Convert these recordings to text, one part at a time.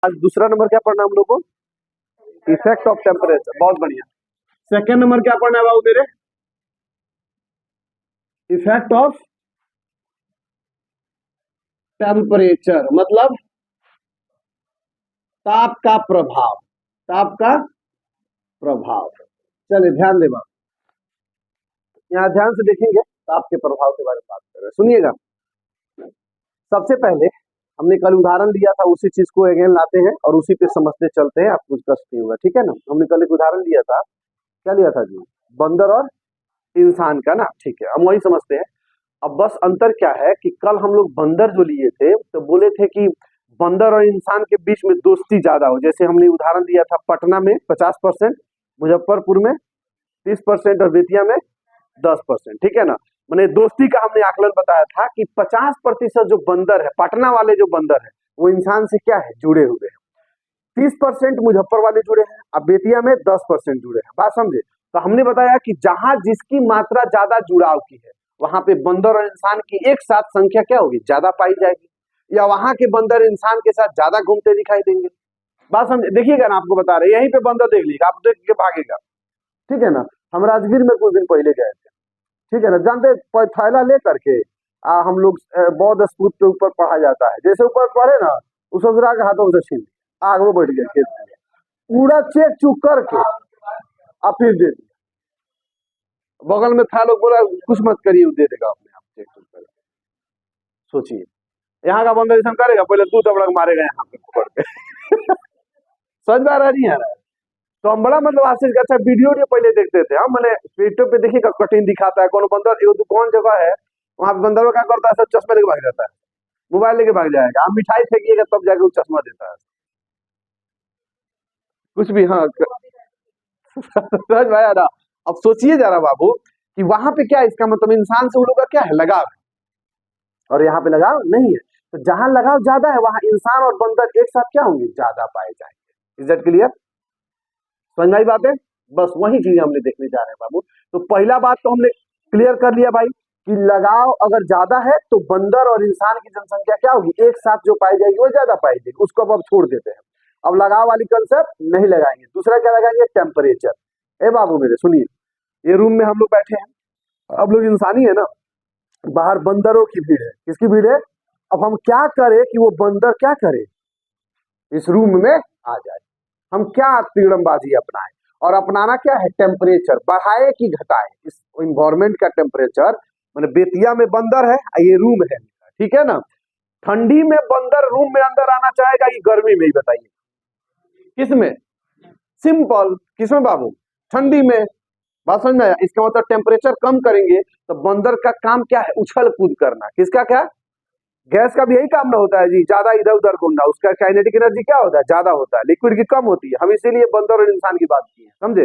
आज दूसरा नंबर क्या पढ़ना हम लोग को? Effect of temperature. बहुत बढ़िया। सेकेंड नंबर क्या पढ़ना है बाबू मेरे? इफेक्ट ऑफ टेम्परेचर मतलब ताप का प्रभाव। ताप का प्रभाव। चलिए ध्यान दे बाबू, यहाँ ध्यान से देखेंगे ताप के प्रभाव के बारे में बात कर रहे हैं। सुनिएगा, सबसे पहले हमने कल उदाहरण दिया था, उसी चीज को अगेन लाते हैं और उसी पे समझते चलते हैं, आपको कुछ कष्ट नहीं होगा, ठीक है ना। हमने कल एक उदाहरण दिया था, क्या लिया था जी? बंदर और इंसान का ना, ठीक है, हम वही समझते हैं। अब बस अंतर क्या है कि कल हम लोग बंदर जो लिए थे तो बोले थे कि बंदर और इंसान के बीच में दोस्ती ज्यादा हो। जैसे हमने उदाहरण दिया था, पटना में 50%, मुजफ्फरपुर में 30% और बेतिया में 10%, ठीक है ना। मैंने दोस्ती का हमने आकलन बताया था कि 50% जो बंदर है, पटना वाले जो बंदर है, वो इंसान से क्या है, जुड़े हुए हैं। 30% मुजफ्फर वाले जुड़े हैं, अब बेतिया में 10% जुड़े हैं। बात समझे? तो हमने बताया कि जहां जिसकी मात्रा ज्यादा जुड़ाव की है, वहां पे बंदर और इंसान की एक साथ संख्या क्या होगी, ज्यादा पाई जाएगी, या वहां के बंदर इंसान के साथ ज्यादा घूमते दिखाई देंगे। बात समझे? देखिएगा ना, आपको बता रहे, यहीं पे बंदर देख लीजिएगा, आप देख के भागेगा, ठीक है ना। हम राजगीर में कुछ दिन पहले गए थे, ठीक है ना, जानते थैला ले करके हम लोग बौद्ध स्तूप के ऊपर पढ़ा जाता है, जैसे ऊपर पढ़े ना, उस ससुरा के हाथों से छीन आग वो बैठ गया खेत में, पूरा चेक चुक करके और फिर दे दिया। बगल में था, लोग बोला कुछ मत करिए, वो दे देगा अपने आप चेक चुक करके। सोचिए, यहाँ का बंदर ऐसा करेगा, पहले 2 तबड़क मारेगा यहाँ पे पकड़ के समझ में आ रहा नहीं आ रहा है? तो हम बड़ा मतलब आशीष का, अच्छा वीडियो पहले देखते थे हम, मैंने यूट्यूब पे देखिएगा, कटिंग दिखाता है कौन बंदर, एक कौन जगह है वहां पे बंदर क्या करता है, सब चश्मा लेके भाग जाता है, मोबाइल लेके भाग जाएगा, आप मिठाई फेंकिएगा तब जाके वो चश्मा देता है, कुछ भी। हाँ समझ में आया ना? अब सोचिए जरा बाबू कि वहां पे क्या, इसका मतलब इंसान से उन लोग का क्या है, लगाव है, और यहाँ पे लगाव नहीं है। तो जहां लगाव ज्यादा है वहां इंसान और बंदर एक साथ क्या होंगे, ज्यादा पाए जाएंगे। Is that clear? समझ आई बात है? बस वही चीज हमने देखने जा रहे हैं बाबू। तो पहला बात तो हमने क्लियर कर लिया भाई कि लगाव अगर ज्यादा है तो बंदर और इंसान की जनसंख्या क्या होगी, एक साथ जो पाई जाएगी वो ज्यादा पाई जाएगी, उसको अब छोड़ देते हैं। अब लगाव वाली कंसेप्ट नहीं लगाएंगे। दूसरा क्या लगाएंगे, टेम्परेचर। ए बाबू मेरे सुनिए, ये रूम में हम लोग बैठे हैं, अब लोग इंसानी है ना, बाहर बंदरों की भीड़ है। किसकी भीड़ है? अब हम क्या करें कि वो बंदर क्या करे, इस रूम में आ जाए। हम क्या तीड़मबाजी अपनाएं, और अपनाना क्या है, टेम्परेचर बढ़ाए कि घटाए इस इन्वायरमेंट का टेम्परेचर। मैंने बेतिया में बंदर है, ये रूम है, ठीक है ना। ठंडी में बंदर रूम में अंदर आना चाहेगा कि गर्मी में? ही बताइए किसमें? सिंपल, किसमें बाबू? ठंडी में। बात समझ में आया? इसका मतलब टेम्परेचर कम करेंगे तो बंदर का काम क्या है, उछल कूद करना। किसका क्या? गैस का भी यही काम ना होता है जी, ज्यादा इधर उधर घूमना। उसका काइनेटिक एनर्जी क्या होता है, ज्यादा होता है, लिक्विड की कम होती है। हम इसीलिए बंदर और इंसान की बात की है, समझे?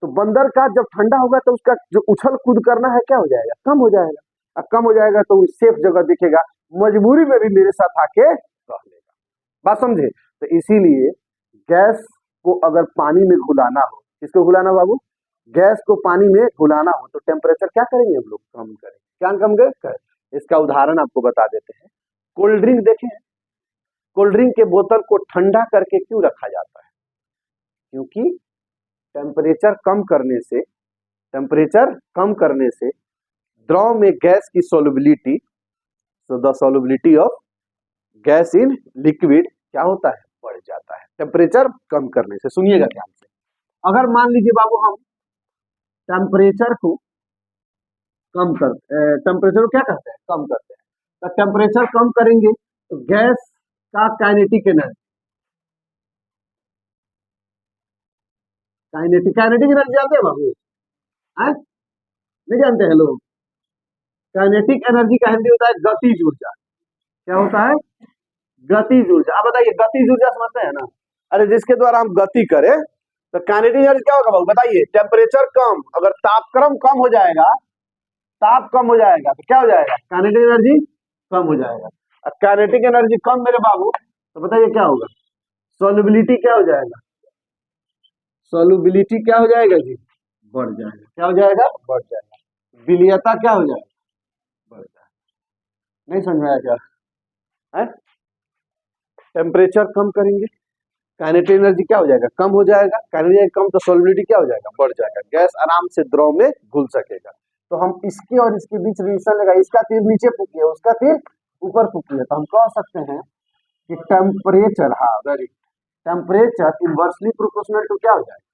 तो बंदर का जब ठंडा होगा तो उसका जो उछल कूद करना है क्या हो जाएगा, कम हो जाएगा। अब कम हो जाएगा तो सेफ जगह दिखेगा, मजबूरी में भी मेरे साथ आके रह लेगा। बात समझे? तो इसीलिए गैस को अगर पानी में घुलाना हो, किसको घुलाना बाबू? गैस को पानी में घुलाना हो तो टेम्परेचर क्या करेंगे हम लोग, कम करेंगे। क्या कम करें? इसका उदाहरण आपको बता देते हैं। कोल्ड ड्रिंक देखें, कोल्ड ड्रिंक के बोतल को ठंडा करके क्यों रखा जाता है? क्योंकि टेम्परेचर कम करने से, टेम्परेचर कम करने से द्रव में गैस की solubility, so the solubility of gas in liquid क्या होता है, बढ़ जाता है टेम्परेचर कम करने से। सुनिएगा ध्यान से, अगर मान लीजिए बाबू हम टेम्परेचर को कम कर, टेम्परेचर को क्या करते हैं, कम करते हैं, तो टेम्परेचर कम करेंगे तो गैस का काइनेटिक एनर्जी, काइनेटिक एनर्जी जानते हैं बाबू? नहीं जानते हैं लोग? काइनेटिक एनर्जी का हिंदी होता है गतिज ऊर्जा। क्या होता है? गतिज ऊर्जा। आप बताइए, गतिज ऊर्जा समझते हैं ना? अरे जिसके द्वारा हम गति करें तो काइनेटिक एनर्जी क्या होगा बाबू, बताइए? टेम्परेचर कम, अगर तापक्रम कम हो जाएगा, ताप कम हो जाएगा तो क्या हो जाएगा, काइनेटिक एनर्जी कम हो जाएगा। काइनेटिक एनर्जी कम मेरे बाबू, तो बताइए क्या होगा, सोलबिलिटी क्या हो जाएगा, सोलबिलिटी क्या हो जाएगा जी, बढ़ जाएगा। क्या हो जाएगा, बढ़ जाएगा। विलीयता क्या हो जाएगा, बढ़ जाएगा। नहीं समझ में आया क्या है? टेम्परेचर कम करेंगे काइनेटिक एनर्जी क्या हो जाएगा, कम हो जाएगा। काइनेटिक एनर्जी कम तो सॉल्युबिलिटी क्या हो जाएगा, बढ़ जाएगा। गैस आराम से द्रव में घुल सकेगा। तो हम इसके और इसके बीच रिलेशन लगा, इसका तीर नीचे फूकिए, उसका तीर ऊपर फूकिए, तो हम कह सकते हैं कि टेम्परेचर, हाँ very, temperature inversely proportional to क्या हो जाएगा,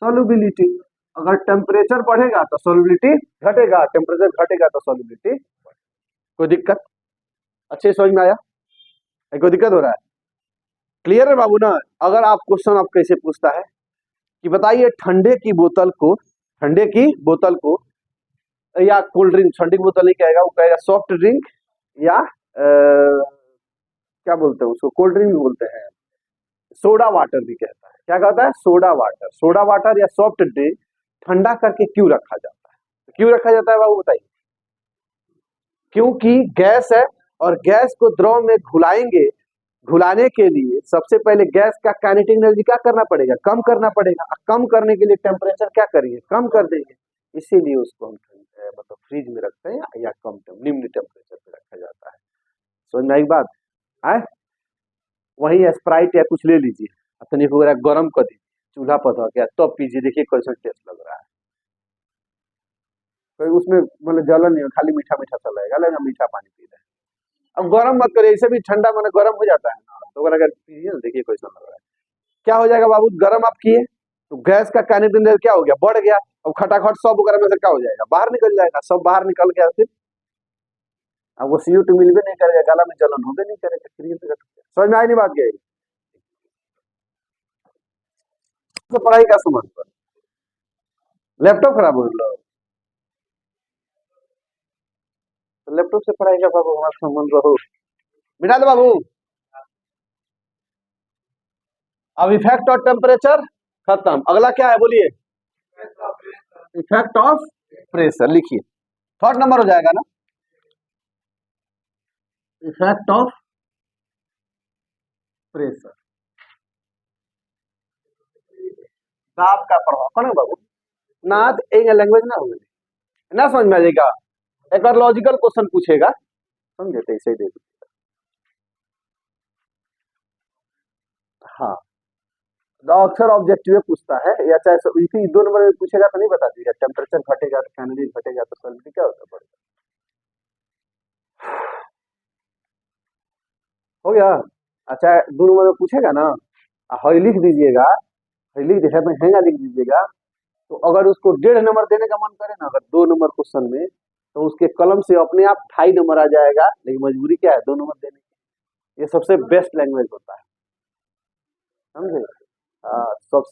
सॉल्युबिलिटी। अगर टेम्परेचर बढ़ेगा तो सॉल्युबिलिटी घटेगा, टेम्परेचर घटेगा तो सॉल्युबिलिटी। कोई दिक्कत, अच्छे समझ में आया, कोई दिक्कत हो रहा है, क्लियर है बाबू ना। अगर आप क्वेश्चन आप कैसे पूछता है कि बताइए ठंडे की बोतल को, ठंडे की बोतल को या कोल्ड ड्रिंक, ठंडी की बोतल नहीं कहेगा, वो कहेगा सॉफ्ट ड्रिंक या क्या बोलते हैं उसको, कोल्ड ड्रिंक भी बोलते हैं, सोडा वाटर भी कहता है। क्या कहता है, सोडा वाटर। सोडा वाटर या सॉफ्ट ड्रिंक ठंडा करके क्यों रखा जाता है, क्यों रखा जाता है बाबू बताइए। क्योंकि गैस है और गैस को द्रव में घुलाएंगे, घुलाने के लिए सबसे पहले गैस का काइनेटिक एनर्जी क्या करना पड़ेगा, कम करना पड़ेगा। कम करने के लिए टेम्परेचर क्या करेंगे, कम कर देंगे। इसीलिए उसको हम मतलब फ्रिज में रखते हैं या कम निम्न टेम्परेचर पे रखा जाता है। समझ में आई बात है। वही स्प्राइट या कुछ ले लीजिए, अपनी वगैरह गर्म कर दीजिए, चूल्हा पर रख गया तब पीजिए, देखिए कैसा टेस्ट लग रहा है। कोई उसमें मतलब जलन नहीं, खाली मीठा मीठा सा लगेगा मीठा पानी पी रहे हैं। अब गर्म मत करिए, ऐसे भी ठंडा मैंने गर्म हो जाता है ना, तो अगर पीजिए ना, देखिए कैसा लग रहा है। क्या हो जाएगा बाबू, गर्म आप किए तो गैस का काइनेटिक एनर्जी क्या हो गया, बढ़ गया। अब खटाखट सब वगैरह में से क्या हो जाएगा, बाहर निकल जाएगा, सब बाहर निकल गया। फिर अब वो CO2 मिलबे नहीं करेगा, गला में जलन होबे नहीं करेगा। समझ में आई नहीं बात क्या, तो पढ़ाई का समझ पर लैपटॉप खराब हो गया, तो लैपटॉप से पढ़ाई का बाबू हमारा संबंध रहो, मिटा दो बाबू। अब इफेक्ट ऑफ टेम्परेचर खत्म, अगला क्या है बोलिए, इफेक्ट ऑफ प्रेशर। लिखिए थर्ड नंबर हो जाएगा ना, इफेक्ट ऑफ प्रेशर, दाब का प्रभाव। कौन है बाबू ना, एक लैंग्वेज ना हो ना, समझ में आ जाएगा। एक और लॉजिकल क्वेश्चन पूछेगा, समझे, तो ऐसे ही दे दीजिएगा। हाँ अक्सर ऑब्जेक्टिव पूछता है, या चाहे इसी 2 नंबर में पूछेगा तो नहीं बता दीजिएगा, टेम्परेचर घटेगा तो कैलोरी घटेगा तो सॉल्युबिलिटी क्या होता है, हो गया। अच्छा 2 नंबर में पूछेगा ना, हई लिख दीजिएगा, हई लिख दिया तो हैंगा लिख दीजिएगा। तो अगर उसको 1.5 नंबर देने का मन करे ना, अगर 2 नंबर क्वेश्चन में, तो उसके कलम से अपने आप 2.5 नंबर आ जाएगा, लेकिन मजबूरी क्या है 2 नंबर देने की। ये सबसे बेस्ट लैंग्वेज होता है, समझे। सब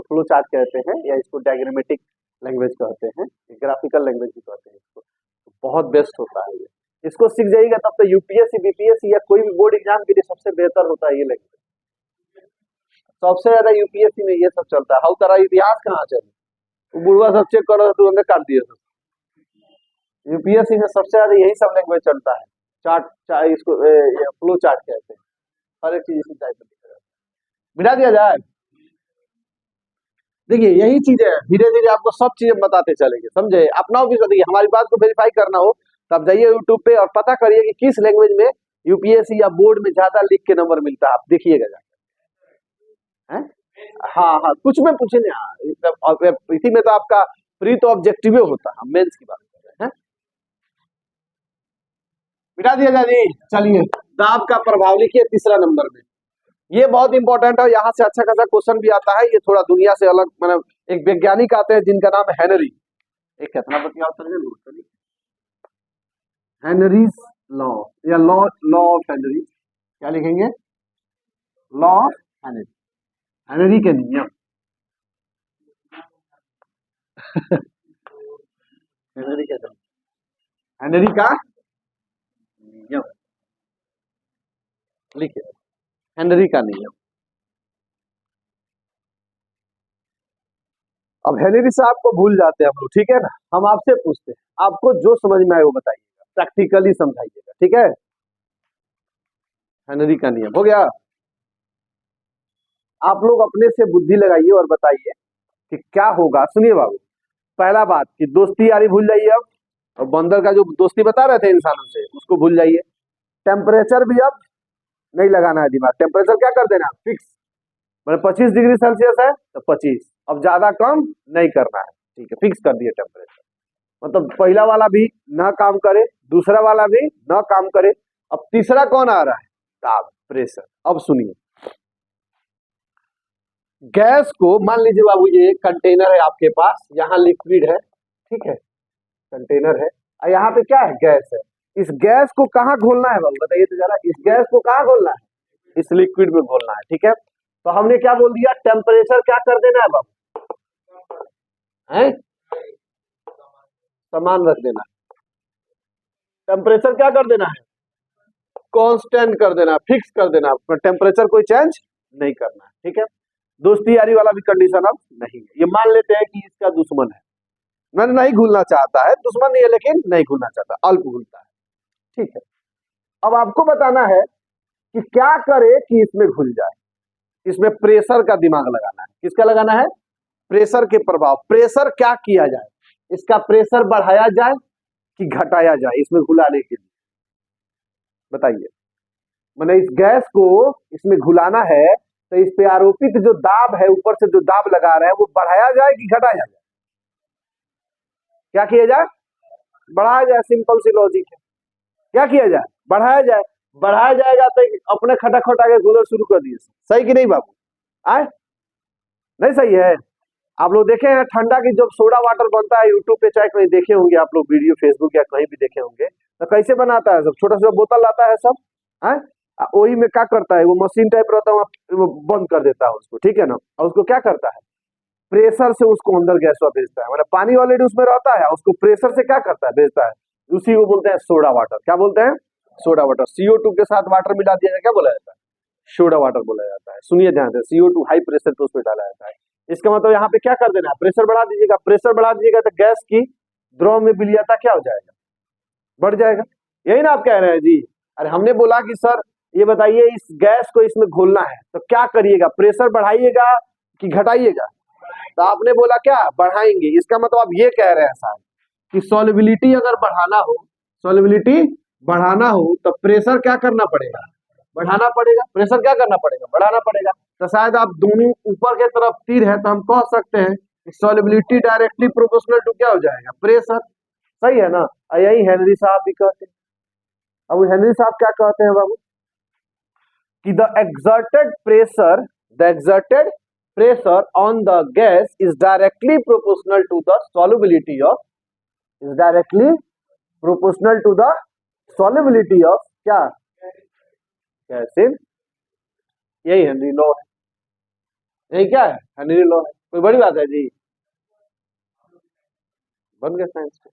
फ्लो चार्ट कहते हैं, या इसको डायग्रामेटिक लैंग्वेज कहते हैं, ग्राफिकल लैंग्वेज भी कहते हैं इसको। तो बहुत बेस्ट होता है ये, इसको सीख जाइएगा तब तो यूपीएससी बीपीएससी या कोई भी बोर्ड एग्जाम के लिए सबसे बेहतर होता है ये लैंग्वेज। सबसे ज्यादा यूपीएससी में ये सब चलता है। हाउ तारा इतिहास कहाँ चले, वो बुढ़वा सब चेक करो तो हमने काट दिया सब। यूपीएससी में सबसे ज्यादा यही सब लैंग्वेज चलता है, चार्ट इसको फ्लो चार्ट कहते हैं, हर एक चीज इसी टाइप में दिखा जाता है। मिटा दिया जाए, देखिए यही चीज है, धीरे धीरे आपको सब चीजें बताते चलेंगे, समझे। अपना भी देखिए, हमारी बात को वेरीफाई करना हो तब जाइए यूट्यूब पे और पता करिए कि किस लैंग्वेज में यूपीएससी या बोर्ड में ज्यादा लिख के नंबर मिलता है, आप देखिएगा जाकर। हाँ हाँ कुछ में पूछे नहीं, इसी में तो आपका प्री तो ऑब्जेक्टिव होता है, मेंस की बात कर रहे हैं। मिटा दिया जाए, चलिए दाब का प्रभाव लिखिए तीसरा नंबर में, ये बहुत इंपॉर्टेंट है, यहाँ से अच्छा खासा क्वेश्चन भी आता है। ये थोड़ा दुनिया से अलग, मतलब एक वैज्ञानिक आते हैं जिनका नाम है हेनरी, एक कितना बतिया हेनरीज लॉ, या लॉ लॉ ऑफ हेनरी, क्या लिखेंगे, लॉ ऑफ हेनरी, हेनरी के नियम। हेनरी के नियम, हेनरी का नियम लिखिए, हेनरी का नियम। अब हेनरी साहब को भूल जाते हैं हम लोग, ठीक है ना। हम आपसे पूछते हैं, आपको जो समझ में आए वो बताइएगा, प्रैक्टिकली समझाइएगा, ठीक है। हेनरी का नियम हो गया। आप लोग अपने से बुद्धि लगाइए और बताइए कि क्या होगा। सुनिए बाबू, पहला बात कि दोस्ती यारी भूल जाइए अब, और बंदर का जो दोस्ती बता रहे थे इंसानों से उसको भूल जाइए। टेम्परेचर भी अब नहीं लगाना है दिमाग, टेम्परेचर क्या कर देना फिक्स, मतलब 25 डिग्री सेल्सियस है तो 25, अब ज्यादा कम नहीं करना है, ठीक है, फिक्स कर दिए टेम्परेचर। मतलब पहला वाला भी ना काम करे, दूसरा वाला भी ना काम करे, अब तीसरा कौन आ रहा है, दाब, प्रेशर। अब सुनिए, गैस को मान लीजिए बाबू ये कंटेनर है आपके पास, यहाँ लिक्विड है, ठीक है, कंटेनर है, और यहाँ पे क्या है, गैस है। इस गैस को कहाँ घोलना है बाबू, बताइए तो जरा, इस गैस को कहाँ घोलना है, इस लिक्विड में घोलना है, ठीक है। तो हमने क्या बोल दिया, टेम्परेचर क्या कर देना है बाबू, है समान रख देना, टेम्परेचर क्या कर देना है, कांस्टेंट कर देना, फिक्स कर देना, टेम्परेचर कोई चेंज नहीं करना है, ठीक है। दोस्ती यारी वाला भी कंडीशन अब नहीं है। ये मान लेते हैं कि इसका दुश्मन है, मैंने नहीं घुलना चाहता है, दुश्मन नहीं है लेकिन नहीं घुलना चाहता, अल्प घुलता है, ठीक है। अब आपको बताना है कि क्या करे कि इसमें घुल जाए। इसमें प्रेशर का दिमाग लगाना है, किसका लगाना है, प्रेशर के प्रभाव, प्रेशर क्या किया जाए, इसका प्रेशर बढ़ाया जाए कि घटाया जाए इसमें घुलाने के लिए, बताइए। मैंने इस गैस को इसमें घुलाना है तो इस पे आरोपित जो दाब है, ऊपर से जो दाब लगा रहे हैं, वो बढ़ाया जाए कि घटाया जाए, क्या किया जाए, बढ़ाया जाए, सिंपल सी लॉजिक है। क्या किया जाए, बढ़ाया जाए, बढ़ाया जाएगा तो अपने खटाखट आगे घुलर शुरू कर दिए, सही कि नहीं बाबू, आए नहीं सही है। आप लोग देखे हैं ठंडा की जब सोडा वाटर बनता है, यूट्यूब पे चाहे कहीं देखे होंगे आप लोग वीडियो, फेसबुक या कहीं भी देखे होंगे, तो कैसे बनाता है, सब छोटा छोटा बोतल लाता है सब, है वही में क्या करता है, वो मशीन टाइप रहता है, वो बंद कर देता है उसको, ठीक है ना, और उसको क्या करता है, प्रेशर से उसको अंदर गैसवा भेजता है, मतलब पानी ऑलरेडी उसमें रहता है, उसको प्रेशर से क्या करता है, भेजता है, उसी को बोलते हैं सोडा वाटर। क्या बोलते हैं, सोडा वाटर। CO2 के साथ वाटर मिला दिया जाए क्या बोला जाता है, सोडा वाटर बोला जाता है। सुनिए ध्यान से, CO2 हाई प्रेशर पे उसमें डाला जाता है। इसका मतलब यहाँ पे क्या कर देना है, प्रेशर बढ़ा दीजिएगा, प्रेशर बढ़ा दीजिएगा तो गैस की द्रव में विलीयता क्या हो जाएगा, बढ़ जाएगा, यही ना आप कह रहे हैं जी। अरे हमने बोला कि सर ये बताइए इस गैस को इसमें घोलना है तो क्या करिएगा, प्रेशर बढ़ाइएगा कि घटाइएगा, तो आपने बोला क्या, बढ़ाएंगे। इसका मतलब आप ये कह रहे हैं साहब कि सॉल्युबिलिटी अगर बढ़ाना हो, सॉल्युबिलिटी बढ़ाना हो तो प्रेशर क्या करना पड़ेगा, बढ़ाना पड़ेगा, प्रेशर क्या करना पड़ेगा, बढ़ाना पड़ेगा। तो शायद आप दोनों ऊपर के तरफ तीर है तो हम कह सकते हैं कि सॉल्युबिलिटी डायरेक्टली प्रोपोर्शनल टू क्या हो जाएगा, प्रेशर, सही है ना। यही हेनरी साहब भी कहते हैं। अब हेनरी साहब क्या कहते हैं बाबू कि the exerted pressure on the gas is directly proportional to the solubility of, is directly proportional to the solubility of क्या, gas in, यही हेनरी लॉ है, यही क्या है, हेनरी लॉ है। कोई बड़ी बात है जी, बन गए साइंस के,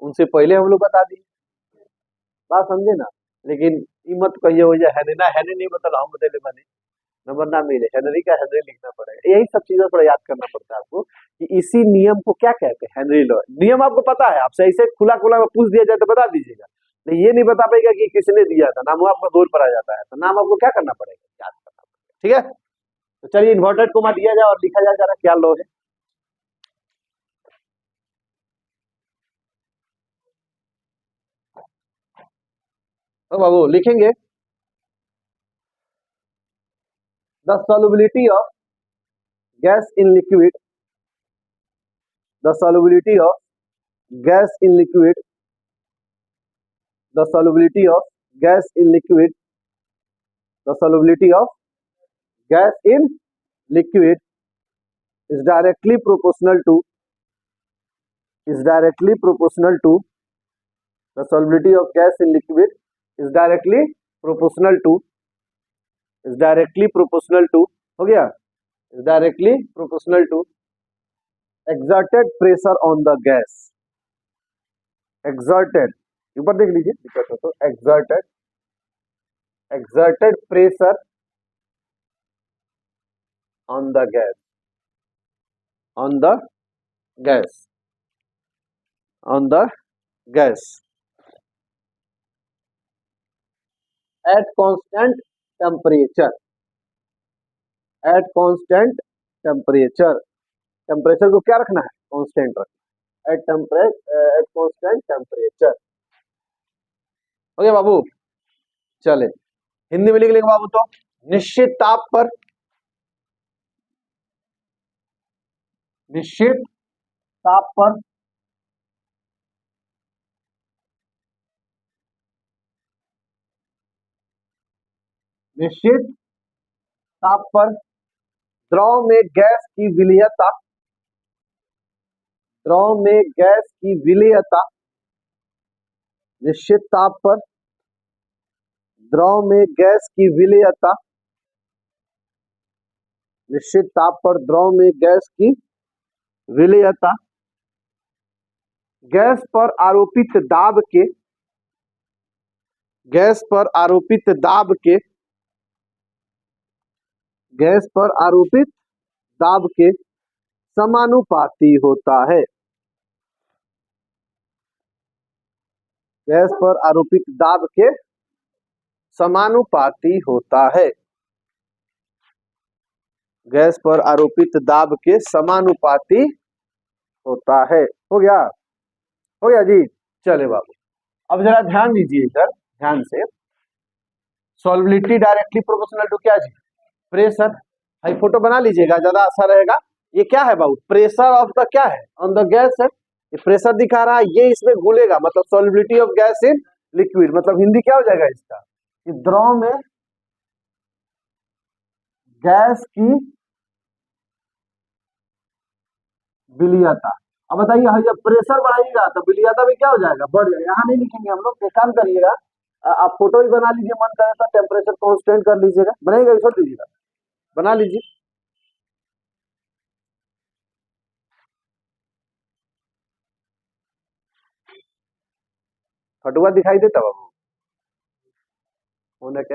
उनसे पहले हम लोग बता दिए, बात समझे ना। लेकिन ये मत कहिए हो जाए हेनरी ना, हेनरी नहीं मतलब हम बदले बने, नंबर ना मिले, हेनरी का हेनरी लिखना पड़ेगा। यही सब चीजों थोड़ा याद करना पड़ता है आपको कि इसी नियम को क्या कहते हैं, हेनरी लॉ। नियम आपको पता है, आपसे ऐसे खुला खुला में पूछ दिया जाए तो बता दीजिएगा, नहीं ये नहीं बता पाएगा कि किसने दिया था, नाम आपका गोल पर आ जाता है, तो नाम आपको क्या करना पड़ेगा, याद करना पड़ेगा, ठीक है। तो चलिए इन्वर्टेड कोमा दिया जाए और लिखा जाए जरा क्या लॉ है। तो बाबू लिखेंगे, the solubility of gas in liquid, the solubility of gas in liquid, the solubility of gas in liquid, the solubility of gas in liquid is directly proportional to, is directly proportional to, the solubility of gas in liquid is directly proportional to, is directly proportional to, हो गया, is directly proportional to exerted pressure on the gas, exerted, ऊपर देख लीजिए दिक्कत हो तो, exerted, exerted pressure on the gas, on the gas, on the gas at constant temperature, at constant temperature, temperature को क्या रखना है, कांस्टेंट रखना, at temperature, at constant temperature, हो गया बाबू। चले हिंदी में लिख लेंगे बाबू, तो निश्चित ताप पर, निश्चित ताप पर निश्चित ताप पर द्रव में गैस की विलीयता, द्रव में गैस की विलीयता, निश्चित ताप पर द्रव में गैस की विलीयता, निश्चित ताप पर द्रव में गैस की विलीयता, गैस पर आरोपित दाब के, गैस पर आरोपित दाब के, गैस पर आरोपित दाब के समानुपाती होता है, गैस पर आरोपित दाब के समानुपाती होता है, गैस पर आरोपित दाब के समानुपाती होता है। हो गया, हो गया जी। चले बाबू, अब जरा ध्यान दीजिए इधर ध्यान से। सॉल्युबिलिटी डायरेक्टली प्रोपोर्शनल टू क्या जी? प्रेशर। भाई फोटो बना लीजिएगा, ज्यादा अच्छा रहेगा। ये क्या है बाबू? प्रेशर ऑफ द क्या है? ऑन द गैस है। ये प्रेशर दिखा रहा है, ये इसमें घुलेगा, मतलब solubility of gas in liquid, मतलब हिंदी क्या हो जाएगा इसका? कि द्रव में गैस की विलीयता। अब बताइए, जब प्रेशर बढ़ाइएगा तो विलीयता भी क्या हो जाएगा? बढ़ जाएगा। यहाँ नहीं लिखेंगे हम लोग, एक काम करिएगा, आप फोटो ही बना लीजिए, मन करे तो टेम्परेचर कांस्टेंट कर लीजिएगा, बनाइएगा छोड़ दीजिएगा, बना लीजिए। फटुआ दिखाई देता बाबू होने के?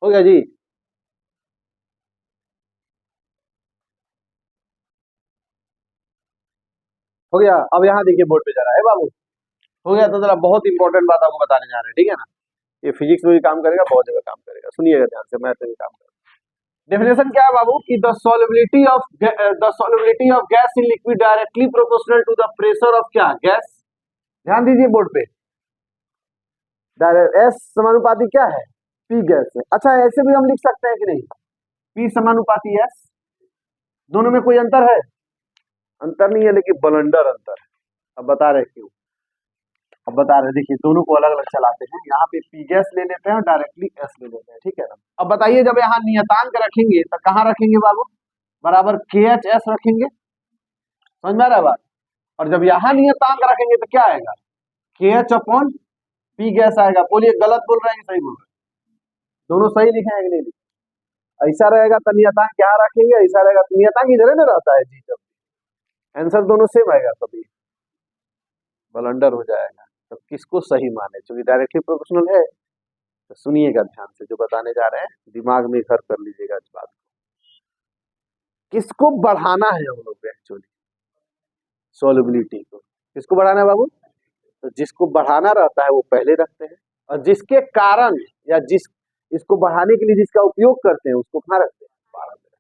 हो गया जी। हो गया। अब यहाँ देखिए बोर्ड पे जा रहा है बाबू। हो गया। तो जरा बहुत इंपॉर्टेंट बात आपको बताने जा रहे हैं, ठीक है ना? ये फिजिक्स में भी काम करेगा, बहुत जगह काम करेगा, सुनिएगा ध्यान से, मैथ में भी काम करेगा। डेफिनेशन क्या है बाबू? कि the solubility of gas in liquid directly proportional to the pressure of क्या? गैस। ध्यान दीजिए बोर्ड पे, डायरेक्ट एस समानुपाती क्या है? पी गैस है। अच्छा, ऐसे भी हम लिख सकते हैं कि नहीं? पी समानुपाती एस। दोनों में कोई अंतर है? अंतर नहीं है, लेकिन बलंडर अंतर है। अब बता रहे क्यों? अब बता रहे, देखिए दोनों को अलग अलग चलाते हैं। यहाँ पे पी गैस ले लेते हैं और डायरेक्टली एस ले लेते हैं, ठीक है ना? अब बताइए, जब यहाँ नियतांक रखेंगे तो कहाँ रखेंगे बाबू? बराबर के एच एस रखेंगे, समझ में आ रहा है बात? और जब यहाँ नियतांक रखेंगे तो क्या आएगा? के एच अपॉन पी गैस आएगा। बोलिए, गलत बोल रहे हैं सही बोल रहे हैं? दोनों सही लिखे हैं कि नहीं लिखे? ऐसा रहेगा तो नियतांक क्या रखेंगे, ऐसा रहेगा तो नियतांक इधर ना रहता है जी। जब आंसर दोनों सेम आएगा तभी बलंडर हो जाएगा। तो किसको सही माने? क्योंकि डायरेक्टली प्रोपोर्शनल है। तो सुनिएगा ध्यान से, जो बताने जा रहे हैं दिमाग में घर कर लीजिएगा इस बात को। किसको बढ़ाना है हम लोग को एक्चुअली? सॉल्युबिलिटी को। किसको बढ़ाना है बाबू? तो जिसको बढ़ाना रहता है वो पहले रखते हैं, और जिसके कारण या जिस इसको बढ़ाने के लिए जिसका उपयोग करते हैं उसको कहाँ रखते हैं? बाद में।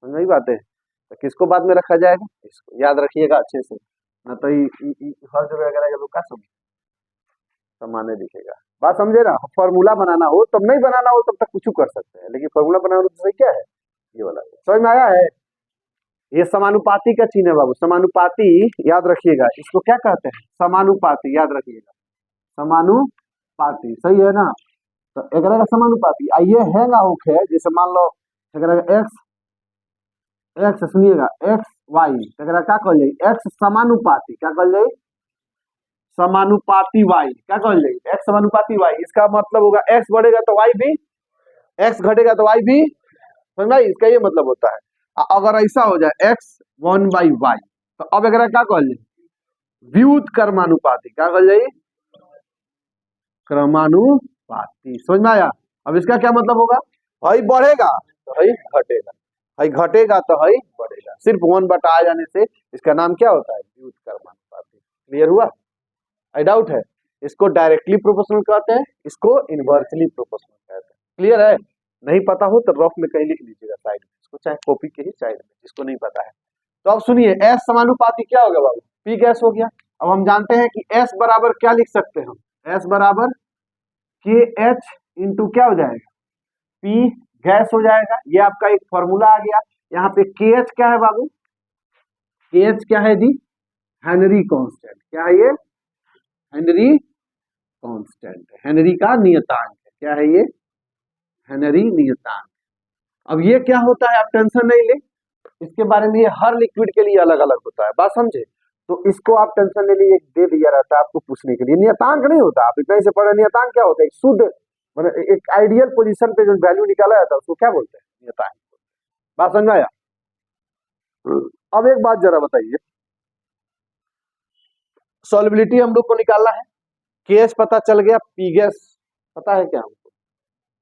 समझ में बात है? तो किसको बाद में रखा जाएगा? इसको याद रखिएगा अच्छे से, ना तो हर जगह अगर लोग का समझ सामान्य दिखेगा। बात समझे ना? फॉर्मूला बनाना हो तब, नहीं बनाना हो तब तक कुछ कर सकते हैं, लेकिन फॉर्मूला बनाना तो सही क्या है? ये वाला समझ में आया है? ये समानुपाती का चिन्ह है बाबू। समानुपाती याद रखिएगा, इसको क्या कहते हैं? समानुपाती, याद रखिएगा, समानुपाती, सही है ना? तो एक का समानुपाती आइए है ना होके, जैसे मान लो एक्स एक्स, सुनिएगा, एक्स वाई, क्या कहल जाए? एक्स समानुपाती, क्या कहल जाए? समानुपाती वाई, क्या कहल जाए? एक्स समानुपाती वाई। इसका मतलब होगा एक्स बढ़ेगा तो वाई भी, एक्स घटेगा तो वाई भी। समझ में? इसका ये मतलब होता है। अगर ऐसा हो जाए एक्स 1/y, तो अब एक क्या कहल जाए? व्युत क्रमानुपाती, क्या कहल जाए? क्रमानुपाती। समझ में आया? अब इसका क्या मतलब होगा? हई बढ़ेगा तो हई घटेगा, हई घटेगा तो हई बढ़ेगा। सिर्फ 1/a जाने से इसका नाम क्या होता है, व्युत्क्रमानुपाती। क्लियर हुआ? आई डाउट है। इसको डायरेक्टली प्रोपोर्शनल कहते हैं, इसको इनवर्सली प्रोपोर्शनल कहते हैं। क्लियर है? नहीं पता हो तो रफ में कहीं लिख लीजिएगा साइड में इसको, चाहे कॉपी के ही साइड में, जिसको नहीं पता है। तो अब सुनिए, एस समानुपाती क्या हो गया बाबू, पी गैस हो गया। अब हम जानते हैं कि एस बराबर क्या लिख सकते हैं हम, एस बराबर के एच इंटू क्या हो जाएगा, पी गैस हो जाएगा। ये आपका एक फॉर्मूला आ गया। यहाँ पे के एच क्या है बाबू, के एच क्या है जी, हेनरी कांस्टेंट। क्या है ये, हेनरी कांस्टेंट, हेनरी का नियतांक है। क्या है ये, हेनरी नियतांक। अब ये क्या होता है आप टेंशन नहीं ले, इसके बारे में ये हर लिक्विड के लिए अलग अलग होता है, बात समझे। तो इसको आप टेंशन नहीं लिए, दे दिया रहता है आपको पूछने के लिए। नियतांक नहीं होता, आप इतना ही से पढ़े। नियतांक क्या होता है, एक शुद्ध मतलब एक आइडियल पोजीशन पे जो वैल्यू निकाला जाता है उसको क्या बोलते हैं, नियतांक। बात समझ में आया? अब एक बात जरा बताइए, सॉल्युबिलिटी हम लोग को निकालना है, केएस पता चल गया, पी गैस पता है क्या हमको,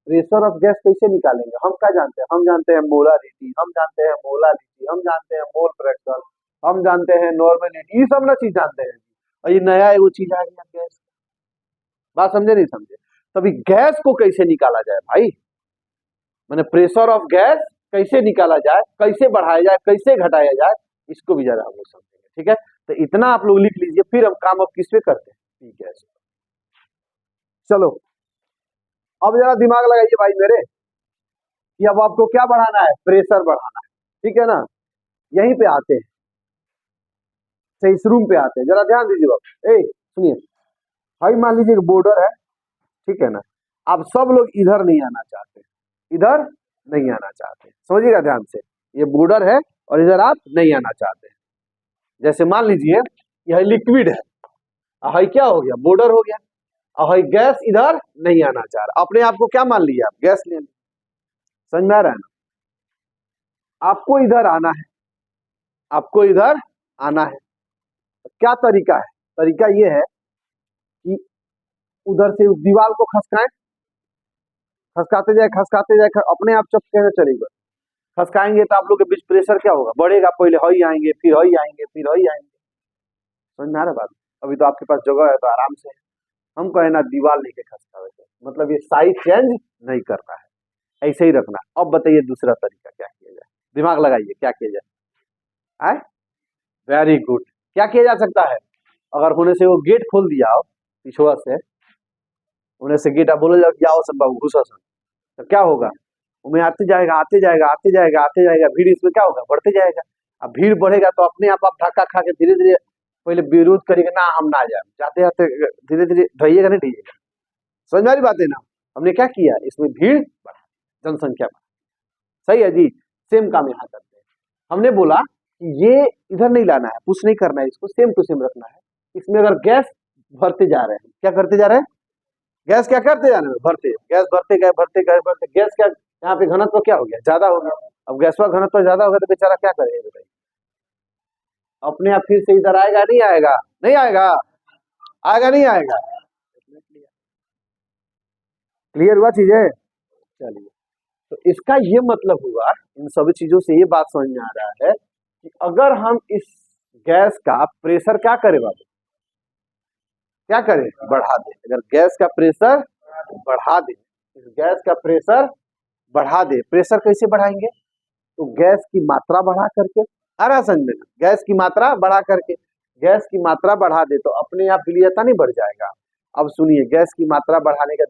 प्रेशर ऑफ गैस कैसे निकालेंगे, हम क्या जानते हैं, हम जानते हैं मोलारिटी, हम जानते हैं मोलालिटी, हम जानते हैं मोल फ्रैक्शन, हम जानते हैं नॉर्मेलिटी, ये सब ना चीज जानते हैं। और ये नया वो चीज आ गया गैस। बात समझे नहीं समझे? तभी गैस को कैसे निकाला जाए भाई, मैंने प्रेशर ऑफ गैस कैसे निकाला जाए, कैसे बढ़ाया जाए, कैसे घटाया जाए, इसको भी जरा हम लोग समझेंगे। ठीक है, तो इतना आप लोग लिख लीजिए, फिर हम काम अब किस पे करते हैं, पी गैस। चलो अब जरा दिमाग लगाइए भाई मेरे, कि अब आपको क्या बढ़ाना है, प्रेशर बढ़ाना है। ठीक है ना, यहीं पे आते हैं, इस रूम पे आते हैं, जरा ध्यान दीजिए बाबू। ए सुनिए भाई, मान लीजिए बॉर्डर है, ठीक है ना, आप सब लोग इधर नहीं आना चाहते, इधर नहीं आना चाहते, समझिएगा ध्यान से, ये बॉर्डर है और इधर आप नहीं आना चाहते। जैसे मान लीजिए यह लिक्विड है, हाई क्या हो गया, बॉर्डर हो गया, हाई गैस इधर नहीं आना चाह रहा, अपने आप को क्या मान लिया आप, गैस ले, समझ में आ रहा है ना? आपको इधर आना है, आपको इधर आना है, क्या तरीका है, तरीका ये है कि उधर से उस दीवार को खसकाएं, खसकाते जाए खसकाते जाए, अपने आप चपके में चलेगा। खसकाएंगे तो आप लोग के बीच प्रेशर क्या होगा, बढ़ेगा, पहले हई आएंगे, फिर हई आएंगे, फिर हई आएंगे। समझ में आ रहा बात? अभी तो आपके पास जगह है तो आराम से, हम कहे ना दीवार लेके खसकावे, मतलब ये साइज चेंज नहीं करना है, ऐसे ही रखना। अब बताइए दूसरा तरीका क्या किया जाए, दिमाग लगाइए, क्या किया जाए, वेरी गुड। क्या किया जा सकता है, अगर होने से वो गेट खोल दिया हो पिछुआ से, होने से गेट आप बोलो जाओ सब बाबू घुसा सब, तो क्या होगा, उमें आते जाएगा आते जाएगा आते जाएगा आते जाएगा, भीड़ इसमें क्या होगा, बढ़ते जाएगा। अब भीड़ बढ़ेगा तो अपने आप धक्का खा के धीरे धीरे पहले विरोध करेगा, ना हम ना जाए, जाते जाते धीरे धीरे ढहिएगा, नहीं ढहिएगा। समझ में आ रही बात है ना? हमने क्या किया, इसमें भीड़ बढ़ा, जनसंख्या बढ़ा, सही है जी। सेम काम यहाँ करते हैं, हमने बोला कि ये इधर नहीं लाना है, पुश नहीं करना है, इसको सेम टू सेम रखना है। इसमें अगर गैस भरते जा रहे हैं, क्या करते जा रहे हैं, गैस क्या करते जा रहे हैं, भरते, गैस भरते गए भरते गए भरते, गैस क्या यहाँ पे घनत्व क्या हो गया, ज्यादा हो गया। अब गैस का घनत्व ज्यादा होगा तो बेचारा क्या करेगा बताइए, अपने आप फिर से इधर आएगा नहीं आएगा, नहीं आएगा, आएगा नहीं आएगा। क्लियर हुआ चीजें? चलिए, तो इसका ये मतलब हुआ, इन सभी चीजों से ये बात समझ में आ रहा है कि अगर हम इस गैस का प्रेशर क्या करें बाबू, क्या करें, बढ़ा दें। अगर गैस का प्रेशर बढ़ा दें, इस गैस का प्रेशर बढ़ा दे, प्रेशर कैसे बढ़ाएंगे, तो गैस की मात्रा बढ़ा करके, आ रहा समझ में, गैस की मात्रा बढ़ा करके, गैस की मात्रा बढ़ा दे तो अपने आप विलीयता नहीं बढ़ जाएगा। अब सुनिए, गैस की मात्रा बढ़ाने का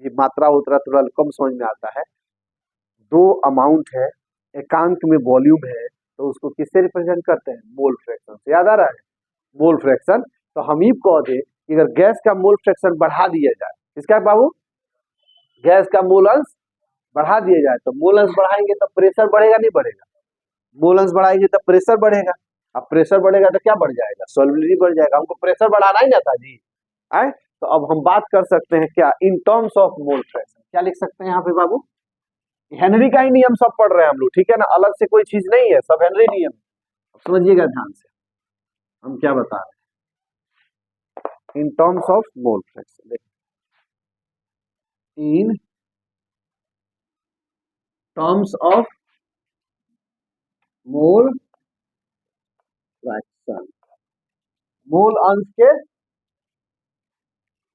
ये मात्रा उतरा थोड़ा कम समझ में आता है, दो अमाउंट है, एकांक में वॉल्यूम है, तो उसको किससे रिप्रेजेंट करते हैं, मोल फ्रैक्शन से, याद आ रहा है, मोल फ्रैक्शन। तो हम ही कह दे कि अगर गैस का मोल फ्रैक्शन बढ़ा दिया जाए, किसका बाबू, गैस का मोल अंश बढ़ा दिया जाए, तो मोल अंश बढ़ाएंगे तो प्रेशर बढ़ेगा नहीं बढ़ेगा, मोल अंश बढ़ाएंगे तो प्रेशर बढ़ेगा। अब प्रेशर बढ़ेगा तो क्या बढ़ जाएगा, सॉल्युबिलिटी बढ़ जाएगा, हमको प्रेशर बढ़ाना ही ना था जी, आए। तो अब हम बात कर सकते हैं क्या, in terms of mole fraction, क्या लिख सकते हैं यहाँ पे बाबू, हेनरी का ही नियम सब पढ़ रहे हैं हम लोग, ठीक है ना, अलग से कोई चीज नहीं है, सब हेनरी नियम। समझिएगा ध्यान से हम क्या बता रहे हैं, in terms of mole fraction, in terms of mole fraction, मूल अंश के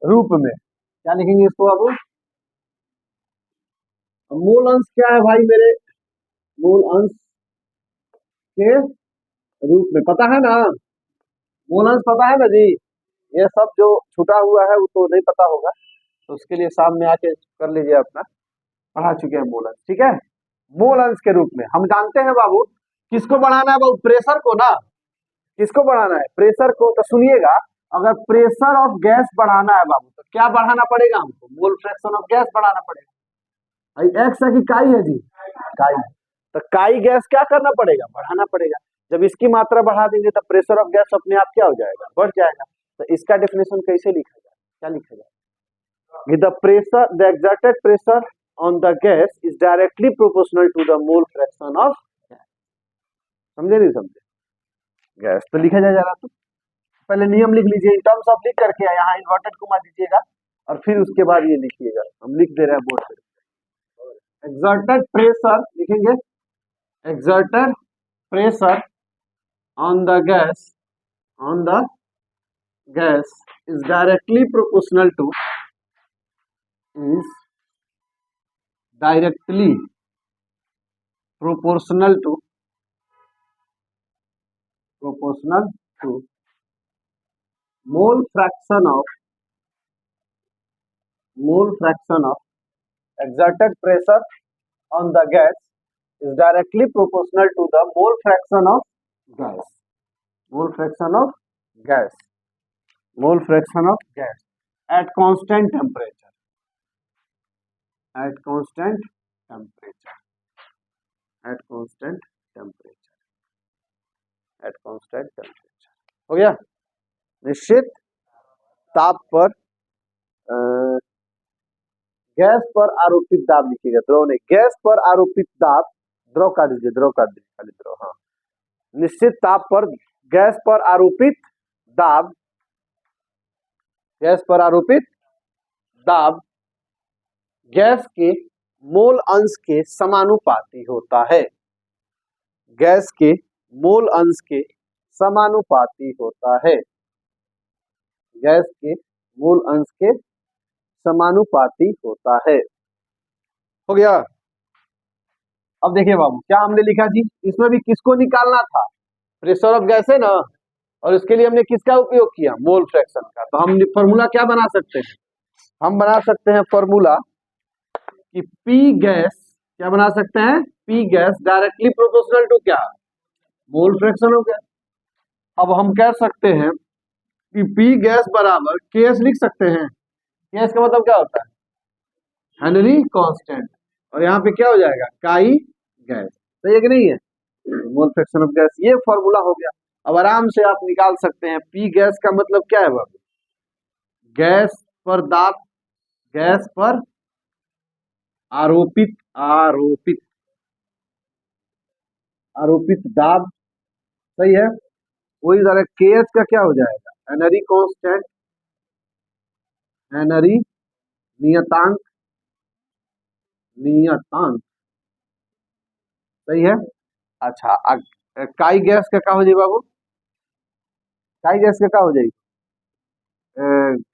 रूप में। क्या लिखेंगे इसको बाबू? मूल अंश क्या है भाई मेरे? मूल अंश के रूप में, पता है ना? मूल अंश पता है ना जी? ये सब जो छूटा हुआ है वो तो नहीं पता होगा, तो उसके लिए शाम में आके कर लीजिए अपना, पढ़ा चुके हैं मूल अंश। ठीक है, मूल अंश के रूप में हम जानते हैं बाबू, किसको बढ़ाना है बाबू? प्रेशर को ना। किसको बढ़ाना है? प्रेशर को। तो सुनिएगा, अगर प्रेशर ऑफ गैस बढ़ाना है बाबू, तो क्या बढ़ाना पड़ेगा हमको? मोल फ्रैक्शन ऑफ गैस बढ़ाना पड़ेगा। एक्स है कि काई है जी? काई। तो काई गैस क्या करना पड़ेगा? बढ़ाना पड़ेगा। जब इसकी मात्रा बढ़ा देंगे तो प्रेशर ऑफ गैस अपने आप क्या हो जाएगा? बढ़ जाएगा। तो इसका डेफिनेशन कैसे लिखा जाए? क्या लिखा जाए? The pressure, the exerted pressure on the gas is directly proportional to the mole fraction of gas. समझे नहीं समझे? गैस तो लिखा जाए जरा, तो पहले नियम लिख लीजिए, इन टर्म्स ऑफ लिख करके यहाँ इन्वर्टेड कॉमा दीजिएगा, और फिर उसके बाद ये लिखिएगा। हम लिख दे रहे हैं बोर्ड पे। एक्सर्टेड प्रेशर लिखेंगे, exerted pressure on the gas, on the gas is directly proportional to, is directly proportional to mole fraction of exerted pressure on the gas is directly proportional to the mole fraction of gas, mole fraction of gas, mole fraction of gas at constant temperature, at constant temperature, at constant temperature, at constant temperature। हो गया? निश्चित ताप पर gas पर आरोपित दाब लिखिएगा, द्रव नहीं, गैस पर आरोपित दाब, द्रव काट दीजिए, द्रव काट दीजिए, खाली द्रव। हाँ, निश्चित ताप पर गैस पर आरोपित दाब, गैस पर आरोपित दाब गैस के मोल अंश के समानुपाती होता है, गैस के मोल अंश के समानुपाती होता है, गैस के मोल अंश के समानुपाती होता है। हो गया? अब देखिए बाबू, क्या हमने लिखा जी, इसमें भी किसको निकालना था? प्रेशर ऑफ गैस है ना, और इसके लिए हमने किसका उपयोग किया? मोल फ्रैक्शन का। तो हम फॉर्मूला क्या बना सकते हैं? हम बना सकते हैं फॉर्मूला कि पी गैस, क्या बना सकते हैं? P gas directly proportional to क्या? मोल फ्रैक्शन हो गया। अब हम कह सकते हैं कि पी गैस बराबर केएस लिख सकते हैं। केएस का मतलब क्या होता है? Henry constant. और यहाँ पे क्या हो जाएगा? काई गैस। सही है कि नहीं है? मोल फ्रैक्शन ऑफ गैस, ये फॉर्मूला हो गया। अब आराम से आप निकाल सकते हैं पी गैस का मतलब क्या है बाबू? गैस पर दाब, गैस पर आरोपित आरोपित आरोपित दाब। सही है? वही तरह केएच का क्या हो जाएगा? हेनरी कांस्टेंट, हेनरी नियतांक, नियतांक। सही है? अच्छा, काई गैस का क्या हो जाए बाबू? काई गैस का क्या हो जाएगी?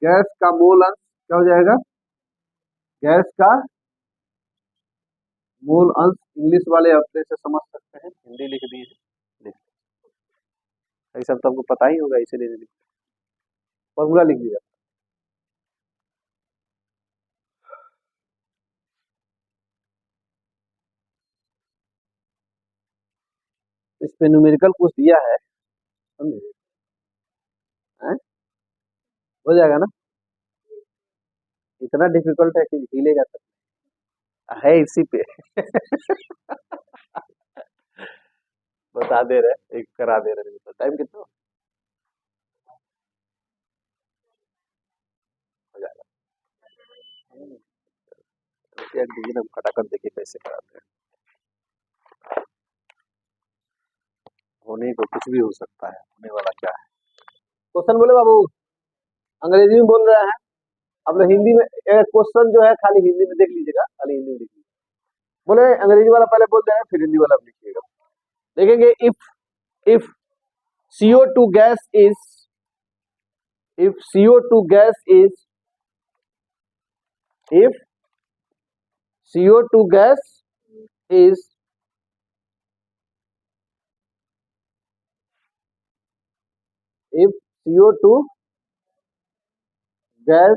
गैस का मोल अंश क्या हो जाएगा? गैस का मोल अंश, इंग्लिश वाले अपने से समझ सकते हैं, हिंदी लिख दिए, लिख, ये सब तो हमको पता ही होगा, इसीलिए लिख, फॉर्मूला लिख दिया। इस पे न्यूमेरिकल कुछ दिया है, समझे? हो जाएगा ना? इतना डिफिकल्ट है कि हिलेगा तक है इसी पे। बता दे रहे, एक करा दे रहे। तो टाइम कितना हो जाएगा? हम खटाखट देखिए कैसे कराते हैं। होने को कुछ भी हो सकता है, होने वाला क्या है? क्वेश्चन बोले बाबू, अंग्रेजी में बोल रहे हैं, अब लोग हिंदी में, क्वेश्चन जो है खाली हिंदी में देख लीजिएगा, खाली हिंदी में लिख लीजिए। बोले अंग्रेजी वाला पहले बोल दे रहे हैं, फिर हिंदी वाला लिखिएगा। देखेंगे, if CO2 gas is, if CO2 gas is, if CO2 gas is, if CO2 gas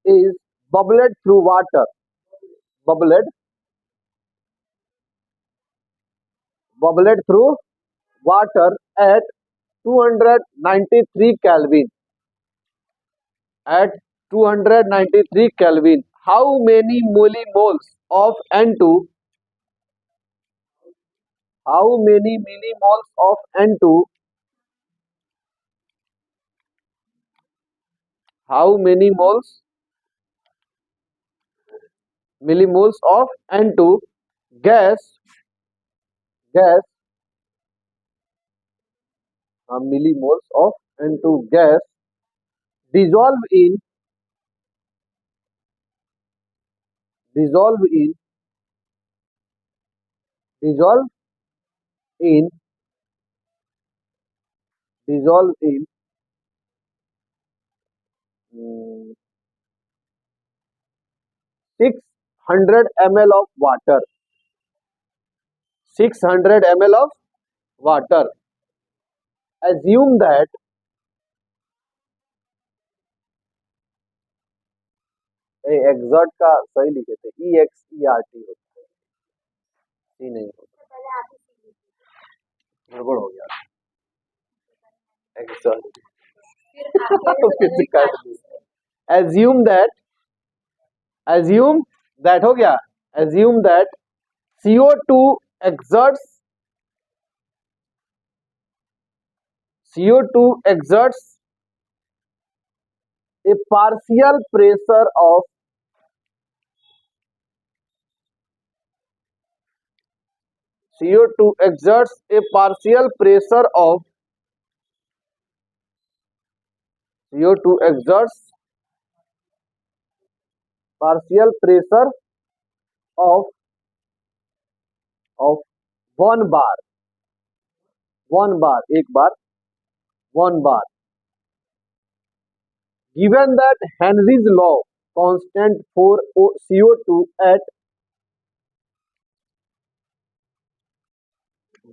is bubbled through water, bubbled, bubbled through water at 293 Kelvin, at 293 Kelvin, how many millimoles of N2, how many millimoles of N2, how many millimoles of N2 gas, gas, millimoles of N2 gas dissolve in, dissolve in, dissolve in, dissolve in 600 ml of water, 600 ml of water. Assume that, exert का सही लिखे थे, EXERT होता है, नहीं होता, गड़बड़ हो गया, exert assume that, assume that हो गया, assume that CO2 exerts, CO2 exerts a partial pressure of, CO2 exerts a partial pressure of, CO2 exerts partial pressure of 1 bar, 1 bar, एक बार 1 bar. Given that Henry's law constant for CO2 at,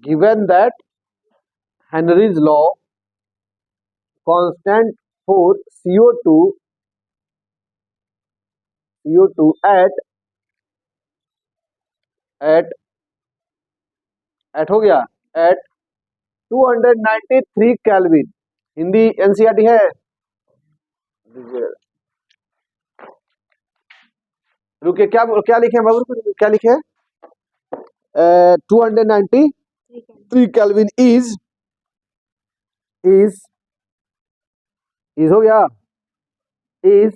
given that Henry's law constant for CO2, CO2 at हो गया at 293 kelvin. Hindi NCERT है, रुके, क्या क्या लिखे हैं बाबू, क्या लिखे हैं, 293 केल्विन इज हो गया, इज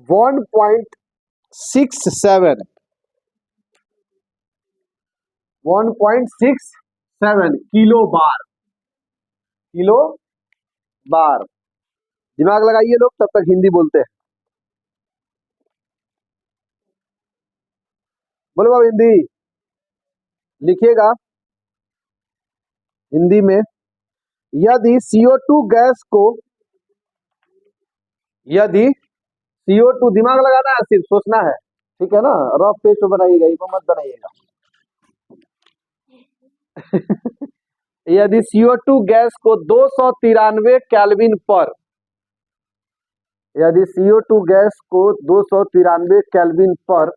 1.67 किलो बार, किलो बार. दिमाग लगाइए लोग, तब तक हिंदी बोलते हैं. बोलो बाबू हिंदी लिखिएगा, हिंदी में. यदि CO2 गैस को, यदि CO2, दिमाग लगाना है, सिर्फ सोचना है, ठीक है ना, रफ पेज पे बनाइएगा, इसको मत बनाइएगा. यदि CO2 गैस को 293 केल्विन पर, यदि CO2 गैस को 293 केल्विन पर,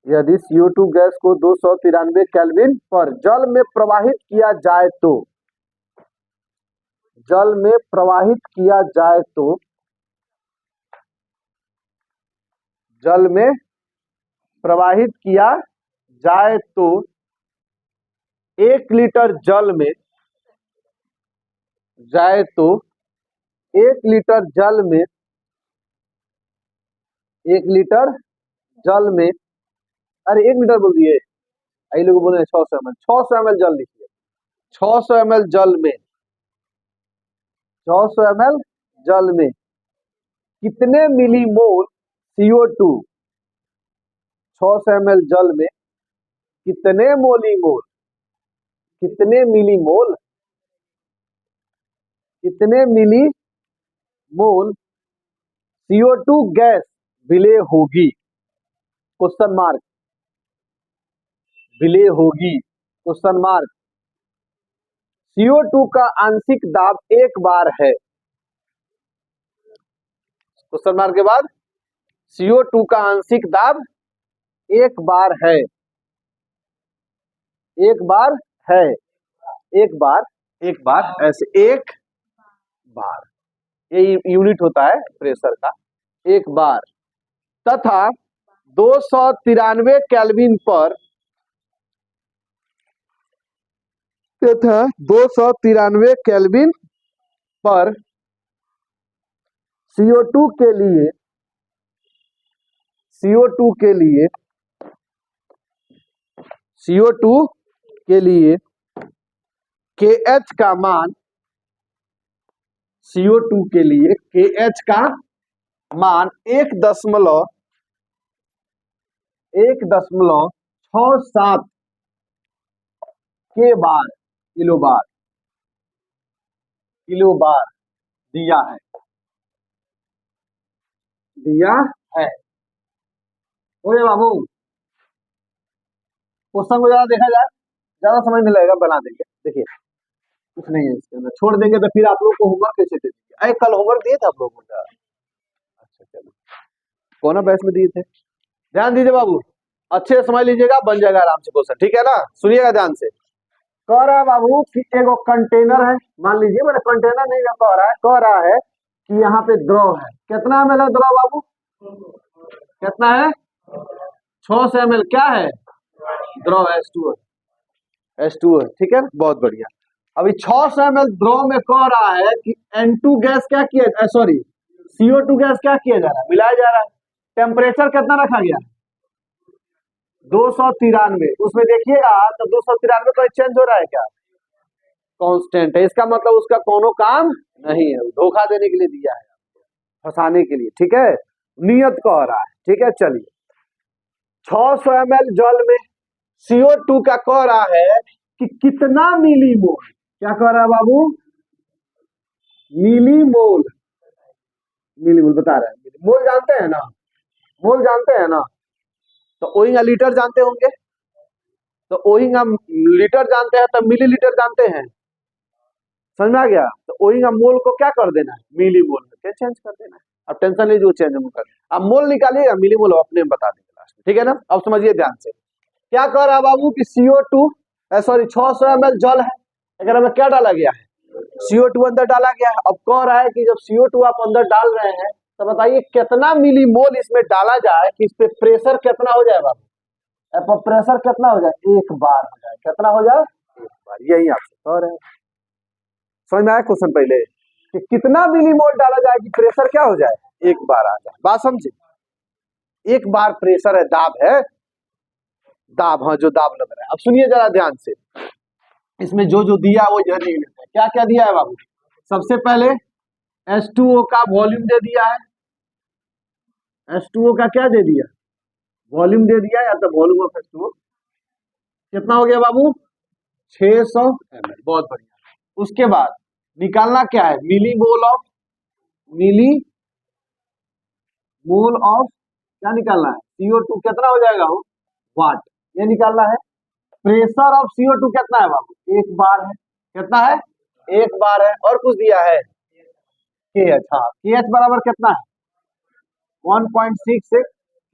यदि CO2 गैस को 293 केल्विन पर जल में प्रवाहित किया जाए तो, जल में प्रवाहित किया जाए तो, जल में प्रवाहित किया जाए तो 1 लीटर जल में, जाए तो 1 लीटर जल में, 1 लीटर जल में, अरे 1 लीटर बोल दिए, आई लोग बोले 600 ml, 600 ml जल लिखिए, 600 ml जल में, 600 ml जल में कितने मिलीमोल CO2, 600 ml जल में कितने मोलीमोल, कितने मिली मोल, कितने मिली मोल CO2 गैस विलेय होगी, क्वेश्चन मार्क, विलेय होगी क्वेश्चन मार्क। CO2 का आंशिक दाब एक बार है, क्वेश्चन मार्क के बाद CO2 का आंशिक दाब एक बार है, एक बार है, एक बार, एक बार ऐसे एक बार, ये यूनिट होता है प्रेशर का, एक बार, तथा 293 केल्विन पर, तथा 293 केल्विन पर CO2 के लिए, CO2 के लिए, CO2 के लिए KH का मान, CO2 के लिए KH का मान 1.67 के बार, किलो बार, किलो बार दिया है, दिया है। हो गया बाबू, क्वेश्चन को ज्यादा देखा जाए, ज्यादा समझ नहीं लगेगा, बना देंगे। देखिए कुछ नहीं है इसके अंदर, छोड़ देंगे तो फिर आप लोग को होमवर्क कैसे दे देंगे? अरे कल होमवर्क दिए थे आप लोगों को? अच्छा चलो, कौन बैच में दिए थे? ध्यान दीजिए बाबू, अच्छे से समझ लीजिएगा, बन जाएगा आराम से क्वेश्चन, ठीक है ना? सुनिएगा ध्यान से। कह रहा है बाबू कि एगो कंटेनर है, मान लीजिए, मेरा कंटेनर नहीं कह रहा है कि यहाँ पे द्रव है, कितना ml है द्रव बाबू? कितना है? 600 ml क्या है? द्रव H2O, H2O, ठीक है, बहुत बढ़िया। अभी 600 ml द्रव में कह रहा है कि N2 गैस क्या किया, सॉरी CO2 गैस क्या किया जा रहा है, मिलाया जा रहा है। टेम्परेचर कितना रखा गया? 293। उसमें देखिएगा तो 293 का चेंज हो रहा है क्या? कांस्टेंट है, इसका मतलब उसका कोनो काम नहीं है, धोखा देने के लिए दिया है, फंसाने के लिए, ठीक है, नियत कह रहा है, ठीक है। चलिए 600 ml जल में CO2 का कह रहा है कि कितना मिलीमोल, क्या कह रहा है बाबू? मिलीमोल, मिलीमोल बता रहा है। मोल जानते हैं ना, मोल जानते हैं ना, तो ओइंग लीटर जानते होंगे, तो ओइंग हम लीटर जानते हैं, तो मिलीलीटर जानते हैं, समझ में आ गया? तो ओइंग मोल को क्या कर देना है, मिलीमोल में क्या चेंज कर देना है। अब टेंशन लीजिए, वो चेंज हम कर, अब मोल निकालिएगा, मिलीमोल अपने बता देंगे लास्ट में, ठीक है ना? अब समझिए ध्यान से, क्या कह रहा है बाबू कि CO2 सॉरी 600 ml जल है, अगर हमें क्या डाला गया है, CO2 अंदर डाला गया है। अब कह रहा है कि जब CO2 आप अंदर डाल रहे हैं तो बताइए कितना मिलीमोल इसमें डाला जाए कि इस पे प्रेशर कितना हो जाए बाबू, प्रेशर कितना हो जाए, एक बार हो जाए, कितना हो जाए, एक बार। यही आपसे कह रहे हैं, समझ में आया क्वेश्चन पहले कि कितना मिलीमोल डाला जाए कि प्रेशर क्या हो जाए, एक बार आ जाए, बात समझे? एक बार प्रेशर है, दाब है, दाब, हाँ जो दाब लग रहा है। अब सुनिए जरा ध्यान से, इसमें जो जो दिया वो यह नहीं लेते, क्या क्या दिया है बाबू? सबसे पहले H2O का वॉल्यूम दे दिया है, H2O का क्या दे दिया, वॉल्यूम दे दिया, या तो वॉल्यूम ऑफ H2O कितना हो गया बाबू, 600 ml, बहुत बढ़िया। उसके बाद निकालना क्या है, मिली mole of, milli mole of क्या निकालना है, CO2 कितना हो जाएगा हो, वाट, ये निकालना है। प्रेशर ऑफ CO2 कितना है बाबू, एक बार है, कितना है, एक बार है। और कुछ दिया है, KH, हाँ KH बराबर कितना है, 1.66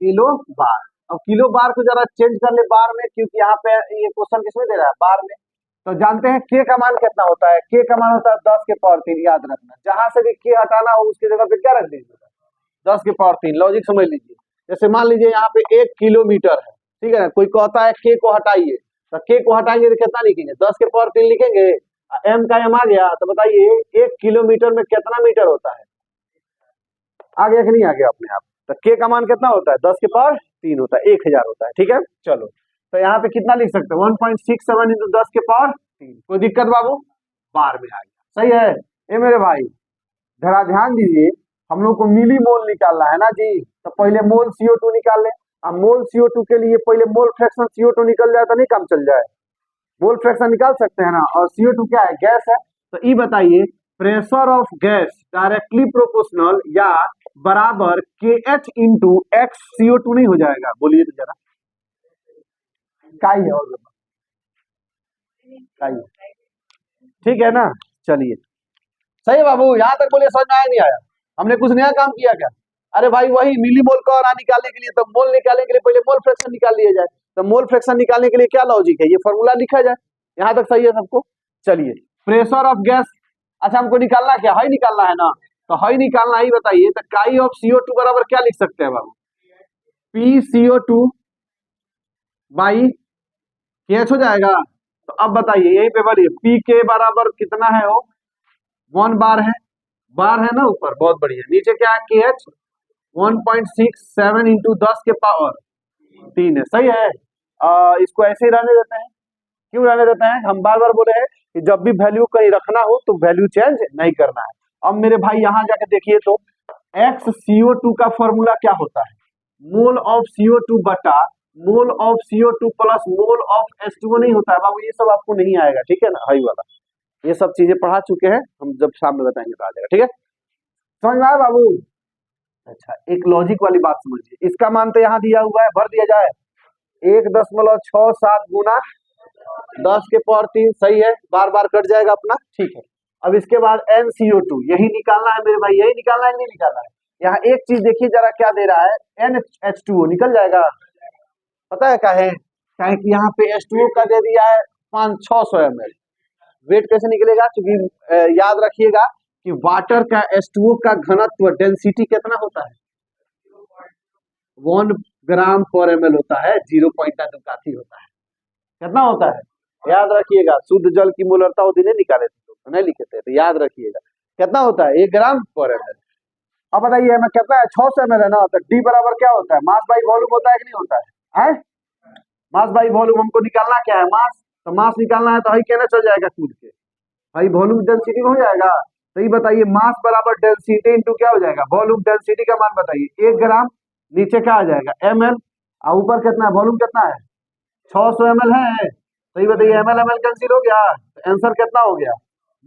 किलो बार। अब किलो बार को जरा चेंज कर ले बार में, क्योंकि यहाँ पे ये क्वेश्चन किसमें दे रहा है, बार में। तो जानते हैं K का मान कितना होता है, K का मान होता है 10 के पावर 3, याद रखना, जहां से भी K हटाना हो उसकी जगह पे क्या रख दीजिए, 10 के पावर 3। लॉजिक समझ लीजिए, जैसे मान लीजिए यहाँ पे 1 किलोमीटर है, ठीक है ना, कोई कहता है K को हटाइए, तो K को हटाएंगे तो कितना लिखेंगे, 10 के पावर 3 लिखेंगे, M का M आ गया, तो बताइए 1 किलोमीटर में कितना मीटर होता है, आ गया कि नहीं आ गया अपने आप? तो K का मान कितना होता है, 10 के पावर 3 होता है, 1000 होता है, ठीक है। चलो तो यहाँ पे कितना लिख सकते हैं, 1.67 इंटू 10 के पावर 3, कोई दिक्कत बाबू, बार में आ गया, सही है। ये मेरे भाई जरा ध्यान दीजिए, हम लोग को मिली मोल निकालना है ना जी, तो पहले मोल CO2 निकाल ले। अब मोल CO2 के लिए पहले मोल फ्रैक्शन CO2 निकल जाए तो नहीं काम चल जाए, मोल फ्रैक्शन निकाल सकते हैं ना। और CO2 क्या है, गैस है। तो ई बताइए, pressure of gas directly proportional या बराबर KH इंटू एक्स CO2 नहीं हो जाएगा? बोलिए तो जरा, काई है और काई, ठीक है ना। चलिए सही है बाबू, यहाँ तक बोलिए, समझ में आया नहीं आया? हमने कुछ नया काम किया क्या? अरे भाई वही मिली मोल का और निकालने के लिए, तो मोल निकालने के लिए पहले मोल फ्रैक्शन निकाल लिया जाए। तो मोल फ्रैक्शन निकालने के लिए क्या लॉजिक है, ये फॉर्मूला लिखा जाए। यहाँ तक सही है सबको? चलिए, प्रेशर ऑफ गैस, अच्छा हमको निकालना क्या है, निकालना है ना। तो है निकालना ही, बताइए तो काई ऑफ CO2 बराबर क्या लिख सकते हैं बाबू? PCO2 बाई KH हो जाएगा। तो अब बताइए, यही पे बोलिए, पी के बराबर कितना है, वो 1 बार है, बार है ना ऊपर, बहुत बढ़िया। नीचे क्या है, KH 1.67 इंटू 10 के पावर 3 है, सही है। इसको ऐसे ही रहने देते हैं। क्यों रहने देते हैं? हम बार बार बोले हैं कि जब भी वैल्यू कहीं रखना हो तो वैल्यू चेंज नहीं करना है। अब मेरे भाई यहाँ जाके देखिए तो XCO2 का फॉर्मूला क्या होता है, मोल ऑफ CO2 बटा mole of CO2 plus mole of H2O नहीं होता है बाबू, ये सब आपको नहीं आएगा, ठीक है ना। हाई वाला ये सब चीजें पढ़ा चुके हैं हम, जब सामने बताएंगे तो आ जाएगा, ठीक है। समझ में आया बाबू? अच्छा, एक लॉजिक वाली बात समझिए, इसका मान तो यहाँ दिया हुआ है, भर दिया जाए 1.67 गुना 10 के पावर 3, सही है, बार बार कट जाएगा अपना, ठीक है। अब इसके बाद NCO2 यही निकालना है मेरे भाई, यही निकालना है, नहीं निकालना है। यहाँ एक चीज देखिए जरा, क्या दे रहा है, NH2O निकल जाएगा। पता है क्या है, कि यहाँ पे H2O का दे दिया है 500-600 ml। वेट कैसे निकलेगा, क्योंकि याद रखिएगा कि वाटर का H2O का घनत्व डेंसिटी कितना होता है, 1 ग्राम पर ml होता है, 0.2 काफी होता है। कितना होता है याद रखिएगा, शुद्ध जल की मोलरता वो दिन निकाले थे तो नहीं लिखे थे, तो याद रखिएगा कितना होता है, 1 ग्राम पर ml। अब बताइए मैं कितना है, 600 ml है ना। तो D बराबर क्या होता है, मास बाई वॉल्यूम होता है कि नहीं होता है? मास बाई वॉल्यूम हमको निकालना क्या है, मास। तो मास निकालना है तो ही कहना चल जाएगा कूद के, भाई वॉल्यूम डेंसिटी हो जाएगा। तो ये बताइए, मास बराबर डेंसिटी इंटू क्या हो जाएगा, वॉल्यूम डेंसिटी का मान बताइए, 1 ग्राम, नीचे क्या आ जाएगा ml, और ऊपर कितना है, वॉल्यूम कितना है 600 ml है। तो ये बताइए ml कैंसिल हो गया, तो आंसर कितना हो गया,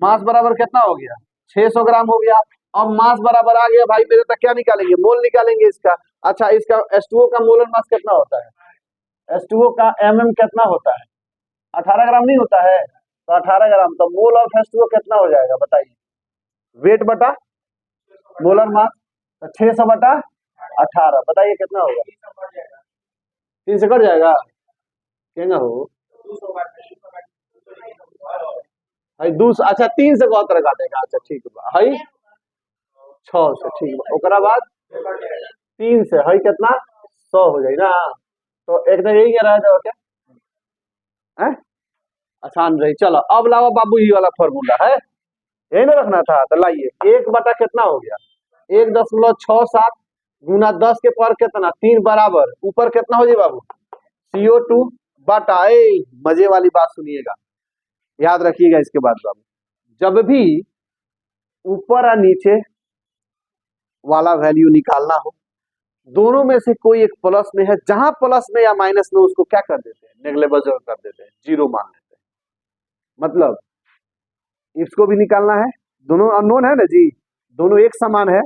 मास बराबर कितना हो गया, 600 ग्राम हो गया। अब मास बराबर आ गया भाई मेरे तक, क्या निकालेंगे, मोल निकालेंगे इसका। अच्छा, इसका H2O का मोलर मास कितना होता है, H2O का कितना होता है, 18 ग्राम नहीं होता है। तो 18 ग्राम, तो मोल ऑफ H2O कितना हो जाएगा बताइए, वेट बटा मोलर मास, तो 600 बटा 18, बताइए कितना होगा, 3 से कट जाएगा, क्या हो भाई, अच्छा 3 से 72 काटेगा, अच्छा ठीक है भाई, 6 से, ठीक है। ओकरा बाद 3 से है कितना, 100 हो जाए ना। तो एक दिन यही रह जाओ क्या है, आसान रही। चलो अब लाओ बाबू, ये वाला फॉर्मूला है, यही ना रखना था। तो लाइए, 1 बटा कितना हो गया, 1.67 गुना 10 के पावर कितना 3 बराबर, ऊपर कितना हो जाए बाबू, CO2 बटा, मजे वाली बात सुनिएगा, याद रखिएगा इसके बाद बाबू, जब भी ऊपर और नीचे वाला वैल्यू निकालना हो, दोनों में से कोई एक प्लस में है, जहां प्लस में या माइनस में उसको क्या कर देते हैं, नेग्लेक्ट कर देते हैं, 0 मान लेते हैं। मतलब इसको भी निकालना है, दोनों अननोन है ना जी, दोनों एक समान है,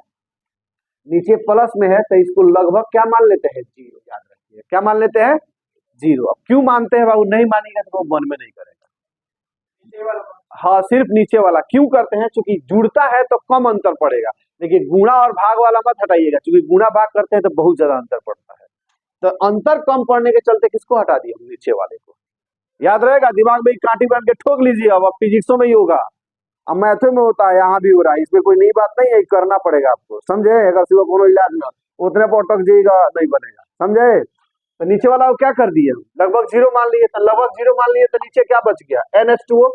नीचे प्लस में है, तो इसको लगभग क्या मान लेते हैं, 0। याद रखिए क्या मान लेते हैं, 0। अब क्यों मानते हैं बाबू, नहीं मानेगा तो वो मन में नहीं करेगा। हाँ, सिर्फ नीचे वाला क्यों करते हैं, क्योंकि जुड़ता है तो कम अंतर पड़ेगा। देखिए गुणा और भाग वाला मत हटाइएगा, क्योंकि गुणा भाग करते हैं तो बहुत ज्यादा अंतर पड़ता है। तो अंतर कम पड़ने के चलते किसको हटा दिया, नीचे वाले को। याद रहेगा, दिमाग में कांटी बन के ठोक लीजिए। अब फिजिक्सों में ही होगा, अब मैथों में होता है, यहाँ भी हो रहा है, इसमें कोई नई बात नहीं है, करना पड़ेगा आपको, समझे। अगर सिवा कोनो इलाज ना उतने पर अटक जाइएगा, नहीं बनेगा, समझे। तो नीचे वाला को क्या कर दिए, लगभग 0 मान लिए, तो लगभग 0 मान लिए, तो नीचे क्या बच गया, NH2O।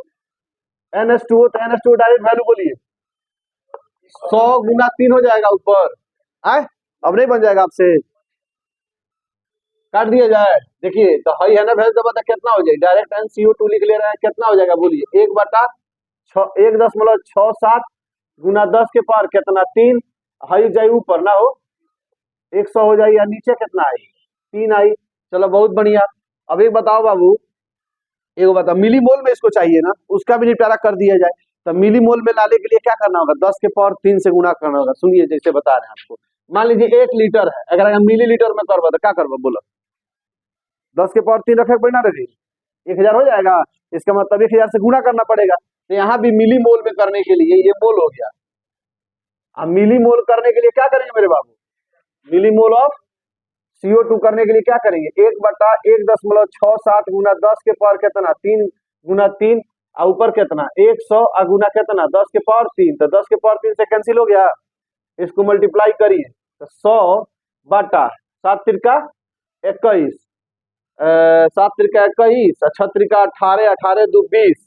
तो NH2O डायरेक्ट वैल्यू बोलिए, 100 गुना 3 हो जाएगा ऊपर, आए अब नहीं बन जाएगा आपसे, काट दिया जाए। देखिए तो हई है ना वैल्यू, तो बता कितना हो जाए, डायरेक्ट NCO2 लिख ले रहे हैं, कितना हो जाएगा बोलिए, 1.67 गुना 10 के पावर कितना 3, हई जाए ऊपर ना हो 100 हो जाए, या नीचे कितना आई 3 आई। चलो बहुत बढ़िया। अभी बताओ बाबू, एक बता, मिलीमोल में इसको चाहिए ना, उसका भी निपटारा कर दिया जाए। तो मिलीमोल में लाने के लिए क्या करना होगा, 10 के पावर 3 से गुणा करना होगा। सुनिए जैसे बता रहे हैं आपको, मान लीजिए 1 लीटर है, अगर हम मिलीलीटर में करवा तो क्या करवा बोलो, 10 के पावर 3 रखे पड़े ना रखी, 1000 हो जाएगा। इसका मतलब 1000 से गुणा करना पड़ेगा। तो यहाँ भी मिलीमोल में करने के लिए ये मोल हो गया। अब मिलीमोल करने के लिए क्या करेंगे मेरे बाबू, मिलीमोल ऑफ CO2 करने के लिए क्या करेंगे, 1/1.67 गुना 10 के पावर कितना 3 गुना 3 और ऊपर कितना 100 और गुना कितना 10 के पावर 3, तो 10 के पावर 3 से कैंसिल हो गया। इसको मल्टीप्लाई करिए तो 100/7 त्रिका 21, 7 त्रिका 21, 6 त्रिका 18, 18 दो 20,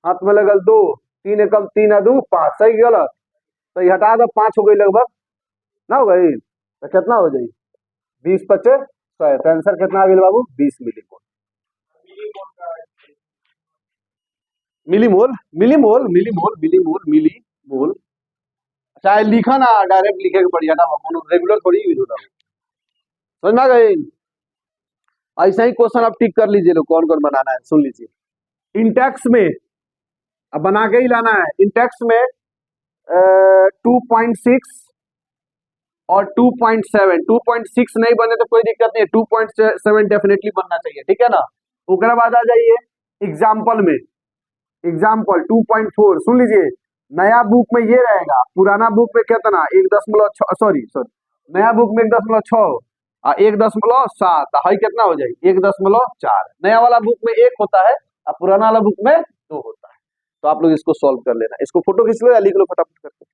हाथ में लगल 2, 3 एकम 3 आ 2 5, सही गलत, तो ये हटा दो 5 हो गई लगभग ना, हो गई तो कितना हो जाएगी 20/25 100, तो आंसर कितना आ गया बाबू 20 millimole. Millimole millimole millimole millimole millimole, चाहे लिखा ना डायरेक्ट लिखे के बढ़िया ना, रेगुलर थोड़ी यूज होता है, समझ में आ गई। ऐसा ही क्वेश्चन आप टिक कर लीजिए, लोग कौन कौन बनाना है सुन लीजिए। इंटेक्स में अब बना के ही लाना है। इंटेक्स में 2.6 और 2.7, 2.6 नहीं बने तो कोई दिक्कत नहीं है, 2.7 डेफिनेटली बनना चाहिए, ठीक है ना। उसके बाद आ जाइए एग्जाम्पल में, एग्जाम्पल 2.4 सुन लीजिए। नया बुक में ये रहेगा, पुराना बुक में कितना 1.6, सॉरी नया बुक में 1.6 और 1.7, हाई कितना हो जाएगी 1.4। नया वाला बुक में 1 होता है और पुराना वाला बुक में 2 होता है। तो आप लोग इसको सॉल्व कर लेना, इसको फोटो खींच लो या लिख लो फटाफट करके।